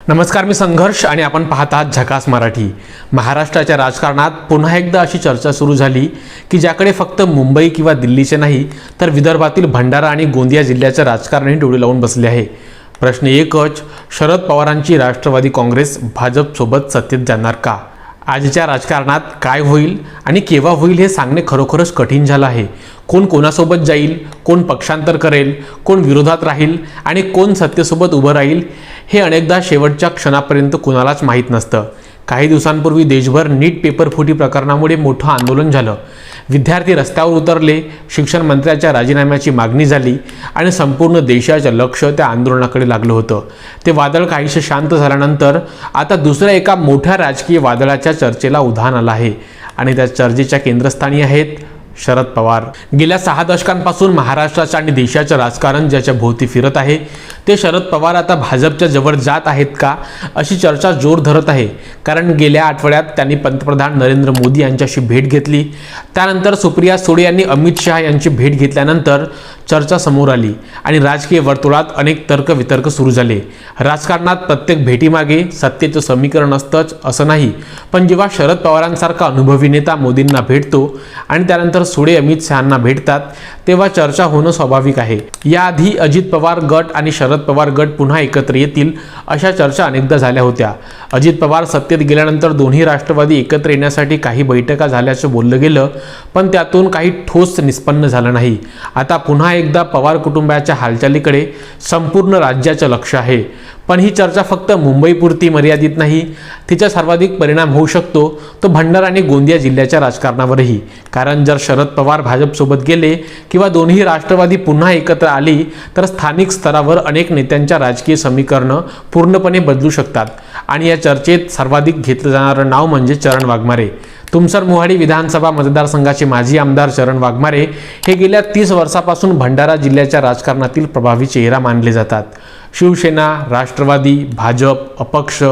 नमस्कार, मी संघर्ष आणि आपण पाहत आहात झकास मराठी। महाराष्ट्राच्या राजकारणात पुन्हा एकदा अशी चर्चा सुरू झाली की ज्याकडे फक्त मुंबई किंवा दिल्लीचे नाही तर विदर्भातील भंडारा आणि गोंदिया जिल्ह्याचे राजकारणही डोळे लावून बसले आहे। प्रश्न एकच, शरद पवारांची राष्ट्रवादी काँग्रेस भाजपसोबत सत्तेत जाणार का? आजच्या राजकारणात काय होईल आणि केव्हा होईल हे सांगणे खरोखरच कठीण झालं आहे। कोण कोणासोबत जाईल, कोण पक्षांतर करेल, कोण विरोधात राहील आणि कोण सत्तेसोबत उभं राहील हे अनेकदा शेवटच्या क्षणापर्यंत कुणालाच माहीत नसतं। काही दिवसांपूर्वी देशभर नीट पेपर फुटी प्रकरणामुळे मोठं आंदोलन झालं। विद्यार्थी रस्त्यावर उतरले, शिक्षण मंत्र्याच्या राजीनाम्याची मागणी झाली आणि संपूर्ण देशाचं लक्ष त्या आंदोलनाकडे लागलं होतं। ते वादळ काहीसे शांत झाल्यानंतर आता दुसऱ्या एका मोठ्या राजकीय वादळाच्या चर्चेला उधाण आलं आहे आणि त्या चर्चेच्या केंद्रस्थानी आहेत शरद पवार। गेल्या 6 दशकांपासून महाराष्ट्राचं आणि देशाचं राजकारण ज्याच्या भोवती फिरत आहे ते शरद पवार आता भाजपच्या जवळ जात आहेत का अशी चर्चा जोर धरत आहे। कारण गेल्या आठवड्यात त्यांनी पंतप्रधान नरेंद्र मोदी यांच्याशी भेट घेतली, त्यानंतर सुप्रिया सुळे यांनी अमित शहा यांची भेट घेतल्यानंतर चर्चा समोर आली आणि राजकीय वर्तुळात अनेक तर्कवितर्क सुरू झाले। राजकारणात प्रत्येक भेटीमागे सत्तेचं समीकरण असतंच असं नाही, पण जेव्हा शरद पवारांसारखा अनुभवी नेता मोदींना भेटतो आणि त्यानंतर सुळे अमित शहांना भेटतात तेव्हा चर्चा होणं स्वाभाविक आहे। याआधी अजित पवार गट आणि शरद पवार गट पुन्हा एकत्र येतील अशा चर्चा अनेकदा झाल्या होत्या। अजित पवार सत्तेत गेल्यानंतर दोन्ही राष्ट्रवादी एकत्र येण्यासाठी काही बैठका झाल्याचं बोललं गेलं, पण त्यातून काही ठोस निष्पन्न झालं नाही। आता पुन्हा एकदा पवार कुटुंबाच्या हालचालीकडे संपूर्ण राज्याचं लक्ष आहे, पण ही चर्चा फक्त मुंबईपुरती मर्यादित नाही, तिचा सर्वाधिक परिणाम होऊ शकतो तो भंडारा आणि गोंदिया जिल्ह्याच्या राजकारणावरही। कारण जर शरद पवार भाजपसोबत गेले किंवा दोन्ही राष्ट्रवादी पुन्हा एकत्र आली तर स्थानिक स्तरावर अनेक नेत्यांच्या राजकीय समीकरणं पूर्णपणे बदलू शकतात आणि या चर्चेत सर्वाधिक घेतलं जाणारं नाव म्हणजे चरण वाघमारे। तुमसर मोहाडी विधानसभा मतदारसंघाचे माजी आमदार चरण वाघमारे हे गेल्या 30 वर्षापासून भंडारा जिल्ह्याच्या राजकारणातील प्रभावी चेहरा मानले जातात। शिवसेना, राष्ट्रवादी, भाजप, अपक्ष,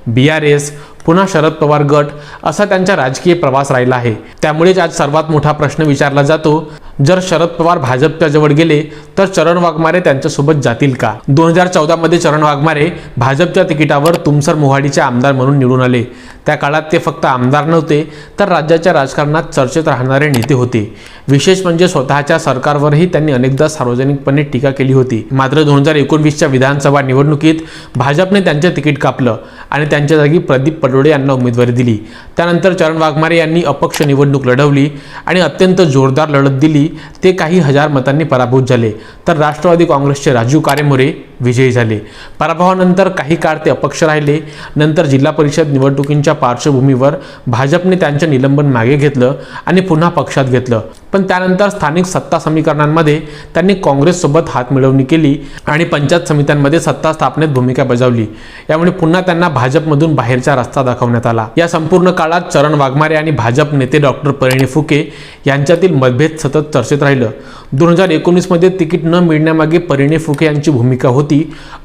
BRS, पुन्हा शरद पवार गट असा त्यांचा राजकीय प्रवास राहिला आहे। त्यामुळेच आज सर्वात मोठा प्रश्न विचारला जातो, जर शरद पवार भाजपच्या जवळ गेले तर चरण वाघमारे त्यांच्यासोबत जातील का? 2014 मध्ये चरण वाघमारे भाजपच्या तिकिटावर तुमसर मोहाडीचे आमदार म्हणून निवडून आले। त्या काळात ते फक्त आमदार नव्हते तर राज्याच्या राजकारणात चर्चेत राहणारे नेते होते। विशेष म्हणजे स्वतःच्या सरकारवरही त्यांनी अनेकदा सार्वजनिकपणे टीका केली होती। मात्र 2019च्या विधानसभा निवडणुकीत भाजपने त्यांचे तिकीट कापलं आणि त्यांच्या जागी प्रदीप पडोळे यांना उमेदवारी दिली। त्यानंतर चरण वाघमारे यांनी अपक्ष निवडणूक लढवली आणि अत्यंत जोरदार लढत दिली। ते काही हजार मतांनी पराभूत झाले तर राष्ट्रवादी काँग्रेसचे राजू कारेमोरे विजयी झाले। पराभवानंतर काही काळ ते अपक्ष राहिले। नंतर जिल्हा परिषद निवडणुकींच्या पार्श्वभूमीवर भाजपने त्यांचे निलंबन मागे घेतलं आणि पुन्हा पक्षात घेतलं, पण त्यानंतर स्थानिक सत्ता समीकरणांमध्ये त्यांनी काँग्रेससोबत हातमिळवणी केली आणि पंचायत समित्यांमध्ये सत्ता स्थापनेत भूमिका बजावली। यामुळे पुन्हा त्यांना भाजपमधून बाहेरचा रस्ता दाखवण्यात आला। या संपूर्ण काळात चरण वाघमारे आणि भाजप नेते डॉक्टर परिणय फुके यांच्यातील मतभेद सतत चर्चेत राहिलं। 2019 मध्ये तिकीट न मिळण्यामागे परिणय फुके यांची भूमिका होती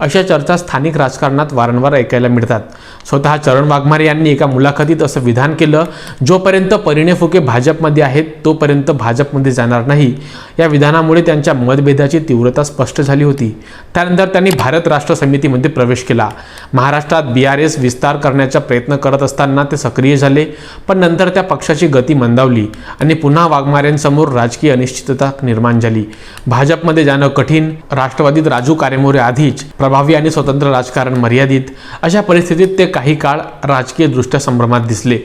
अशा चर्चा स्थानिक राजकारणात वारंवार ऐकायला मिळतात। स्वतः चरण वाघमारे यांनी एका मुलाखतीत असं विधान केलं, जोपर्यंत परिणय फुके भाजपमध्ये आहेत तोपर्यंत भाजपमध्ये जाणार नाही। या विधानामुळे त्यांच्या मतभेदाची तीव्रता स्पष्ट झाली होती। त्यानंतर त्यांनी भारत राष्ट्र समितीमध्ये प्रवेश केला। महाराष्ट्रात BRS विस्तार करण्याचा प्रयत्न करत असताना ते सक्रिय झाले, पण नंतर त्या पक्षाची गती मंदावली आणि पुन्हा वाघमारेंसमोर राजकीय अनिश्चितता निर्माण झाली। भाजपमध्ये जाणं कठीण, राष्ट्रवादीत राजू कारेमोरे आधीच प्रभावी आणि स्वतंत्र राजकारण मर्यादित, अशा परिस्थितीत ते काही काळ राजकीय दृष्ट्या संभ्रमात दिसले।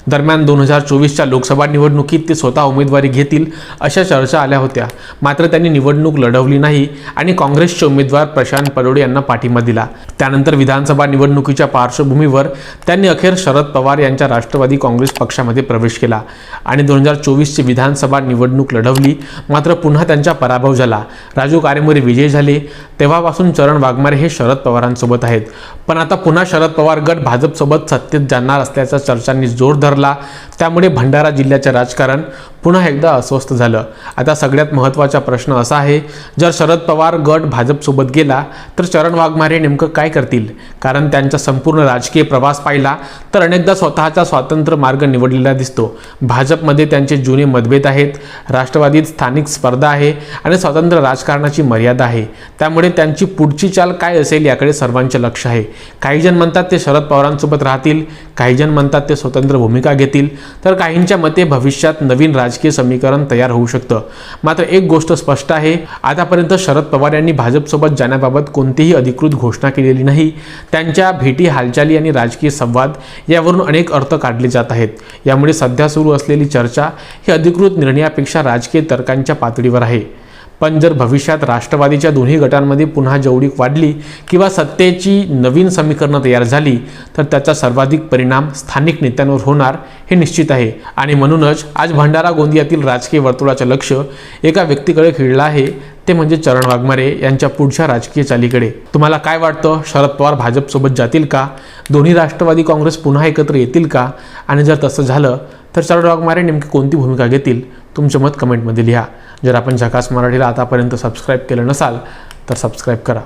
दरम्यान 2024च्या लोकसभा निवडणुकीत ते स्वतः उमेदवारी घेतील अशा चर्चा आल्या होत्या, मात्र त्यांनी निवडणूक लढवली नाही आणि काँग्रेसचे उमेदवार प्रशांत पडोळे यांना पाठिंबा दिला। त्यानंतर विधानसभा निवडणुकीच्या पार्श्वभूमीवर त्यांनी अखेर शरद पवार यांच्या राष्ट्रवादी काँग्रेस पक्षामध्ये प्रवेश केला आणि 2024ची विधानसभा निवडणूक लढवली, मात्र पुन्हा त्यांचा पराभव झाला। राजू कारेमोरे विजयी झाले। तेव्हापासून चरण वाघमारे हे शरद पवारांसोबत आहेत, पण आता पुन्हा शरद पवार गट भाजपसोबत सत्तेत जाणार असल्याच्या चर्चांनी जोर धरला। त्यामुळे भंडारा जिल्ह्याचे राजकारण पुन्हा एकदा अस्वस्थ झालं. आता सगळ्यात महत्त्वाचा प्रश्न असा आहे, जर शरद पवार गट भाजपसोबत गेला तर चरण वाघमारे नेमकं काय करतील? कारण त्यांचा संपूर्ण राजकीय प्रवास पाहिला तर अनेकदा स्वतःचा स्वतंत्र मार्ग निवडलेला दिसतो. भाजपमध्ये त्यांचे जुने मतभेद आहेत, राष्ट्रवादीत स्थानिक स्पर्धा आहे आणि स्वतंत्र राजकारणाची मर्यादा आहे. त्यामुळे त्यांची पुढची चाल काय असेल याकडे सर्वांचे लक्ष आहे. काही जण म्हणतात ते शरद पवारांसोबत राहतील, काही जण म्हणतात ते स्वतंत्र भूमिका घेतील, तर काहींच्या मते भविष्यात नवीन राजकीय समीकरण तयार होऊ शकतं. मात्र एक गोष्ट स्पष्ट आहे, आतापर्यंत शरद पवार यांनी भाजपसोबत जाण्याबाबत कोणतीही अधिकृत घोषणा केलेली नाही. त्यांच्या भेटी, हालचाली आणि राजकीय संवाद यावरून अनेक अर्थ काढले जात आहेत. यामुळे सध्या सुरू असलेली चर्चा ही अधिकृत निर्णयापेक्षा राजकीय तर्कांच्या पातळीवर आहे. पण जर भविष्यात राष्ट्रवादीच्या दोन्ही गटांमध्ये पुन्हा जवळीक वाढली किंवा सत्तेची नवीन समीकरणं तयार झाली तर त्याचा सर्वाधिक परिणाम स्थानिक नेत्यांवर होणार हे निश्चित आहे. आणि म्हणूनच आज भंडारा गोंदियातील राजकीय वर्तुळाचं लक्ष एका व्यक्तीकडे खिळलं आहे, ते म्हणजे चरण वाघमारे यांच्या पुढच्या राजकीय चालीकडे. तुम्हाला काय वाटतं? शरद पवार भाजपसोबत जातील का? दोन्ही राष्ट्रवादी काँग्रेस पुन्हा एकत्र येतील का? आणि जर तसं झालं तर चरण वाघमारे नेमकी कोणती भूमिका घेतील? तुमचं मत कमेंटमध्ये लिहा. जर आपण झकास मराठीला आतापर्यंत सबस्क्राईब केलं नसाल तर सबस्क्राईब करा.